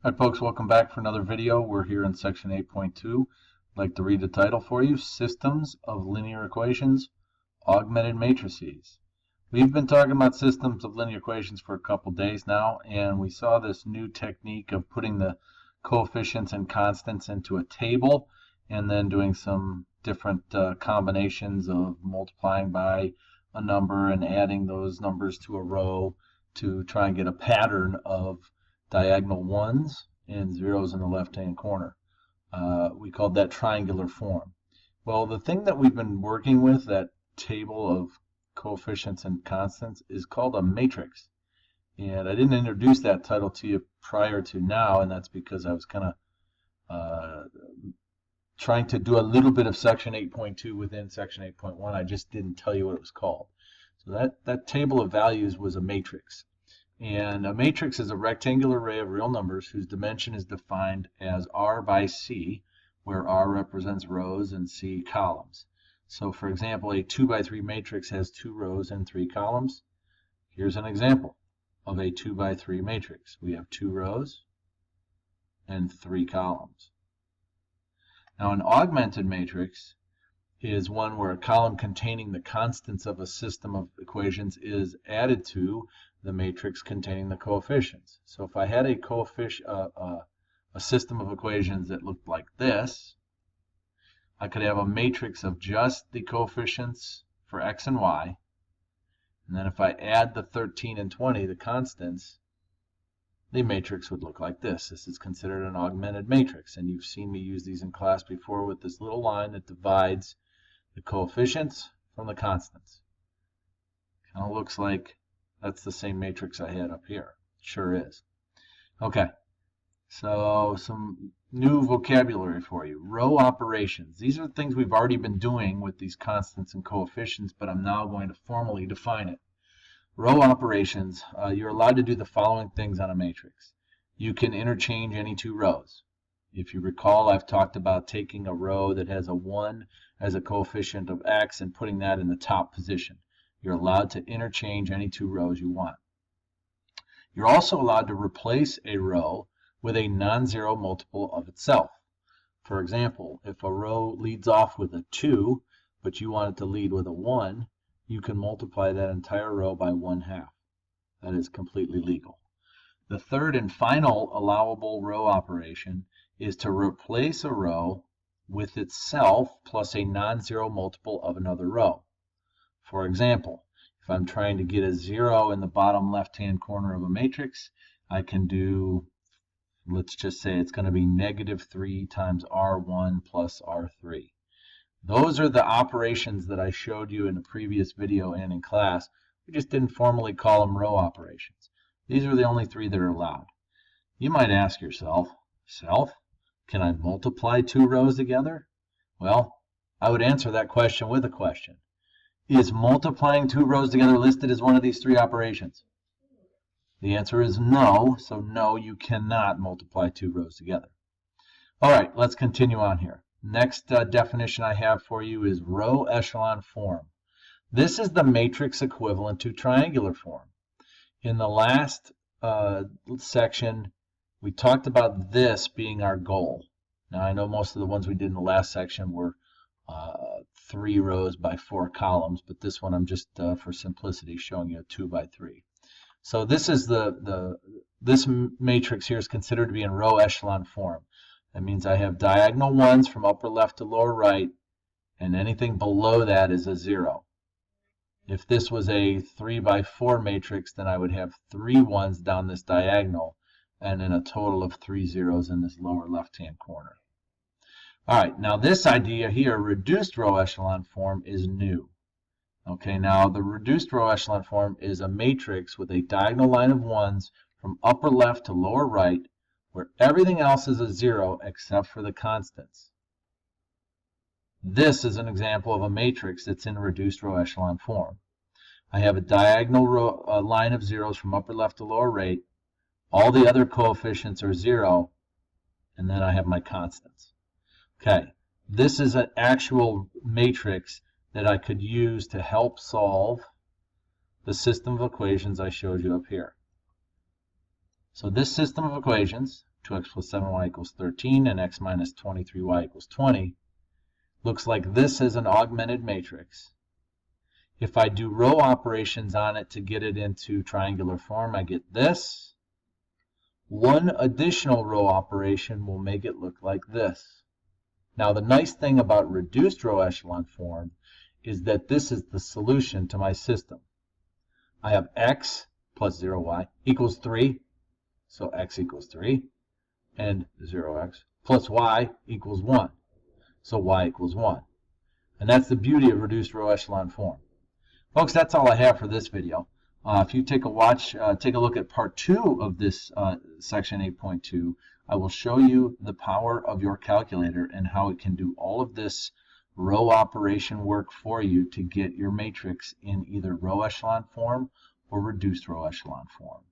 Hi folks, welcome back for another video. We're here in section 8.2. I'd like to read the title for you, Systems of Linear Equations, Augmented Matrices. We've been talking about systems of linear equations for a couple days now, and we saw this new technique of putting the coefficients and constants into a table and then doing some different combinations of multiplying by a number and adding those numbers to a row to try and get a pattern of diagonal ones and zeros in the left-hand corner. We called that triangular form. Well, the thing that we've been working with, that table of coefficients and constants, is called a matrix. And I didn't introduce that title to you prior to now, and that's because I was kind of trying to do a little bit of section 8.2 within section 8.1. I just didn't tell you what it was called. So that table of values was a matrix. And a matrix is a rectangular array of real numbers whose dimension is defined as R by C, where R represents rows and C columns. So for example, a 2 by 3 matrix has 2 rows and 3 columns. Here's an example of a 2 by 3 matrix. We have 2 rows and 3 columns. Now an augmented matrix is one where a column containing the constants of a system of equations is added to the matrix containing the coefficients. So if I had a system of equations that looked like this, I could have a matrix of just the coefficients for x and y, and then if I add the 13 and 20, the constants, the matrix would look like this. This is considered an augmented matrix, and you've seen me use these in class before with this little line that divides the coefficients from the constants. Kind of looks like that's the same matrix I had up here. Sure is. Okay, so some new vocabulary for you. Row operations. These are things we've already been doing with these constants and coefficients, but I'm now going to formally define it. Row operations, you're allowed to do the following things on a matrix. You can interchange any 2 rows. If you recall, I've talked about taking a row that has a 1 as a coefficient of x and putting that in the top position. You're allowed to interchange any 2 rows you want. You're also allowed to replace a row with a non-zero multiple of itself. For example, if a row leads off with a 2, but you want it to lead with a 1, you can multiply that entire row by 1/2. That is completely legal. The third and final allowable row operation is to replace a row with itself plus a non-zero multiple of another row. For example, if I'm trying to get a 0 in the bottom left-hand corner of a matrix, I can do, let's just say it's going to be -3 times R1 plus R3. Those are the operations that I showed you in a previous video and in class. We just didn't formally call them row operations. These are the only 3 that are allowed. You might ask yourself, can I multiply 2 rows together? Well, I would answer that question with a question. Is multiplying 2 rows together listed as one of these 3 operations? The answer is no, so no, you cannot multiply 2 rows together. All right, let's continue on here. Next definition I have for you is row echelon form. This is the matrix equivalent to triangular form. In the last section, we talked about this being our goal. Now, I know most of the ones we did in the last section were 3 rows by 4 columns, but this one I'm just, for simplicity, showing you a 2 by 3. So this is this matrix here is considered to be in row echelon form. That means I have diagonal ones from upper left to lower right, and anything below that is a 0. If this was a 3 by 4 matrix, then I would have 3 ones down this diagonal, and then a total of 3 zeros in this lower left-hand corner. All right, now this idea here, reduced row echelon form, is new. Okay, now the reduced row echelon form is a matrix with a diagonal line of 1s from upper left to lower right, where everything else is a 0 except for the constants. This is an example of a matrix that's in reduced row echelon form. I have a diagonal line of zeros from upper left to lower right. All the other coefficients are 0, and then I have my constants. Okay, this is an actual matrix that I could use to help solve the system of equations I showed you up here. So this system of equations 2x plus 7y equals 13, and x minus 23y equals 20, looks like this is an augmented matrix. If I do row operations on it to get it into triangular form, I get this. One additional row operation will make it look like this. Now, the nice thing about reduced row echelon form is that this is the solution to my system. I have x plus 0y equals 3, so x equals 3, and 0x plus y equals 1, so y equals 1. And that's the beauty of reduced row echelon form. Folks, that's all I have for this video. If you take a look at part 2 of this section 8.2, I will show you the power of your calculator and how it can do all of this row operation work for you to get your matrix in either row echelon form or reduced row echelon form.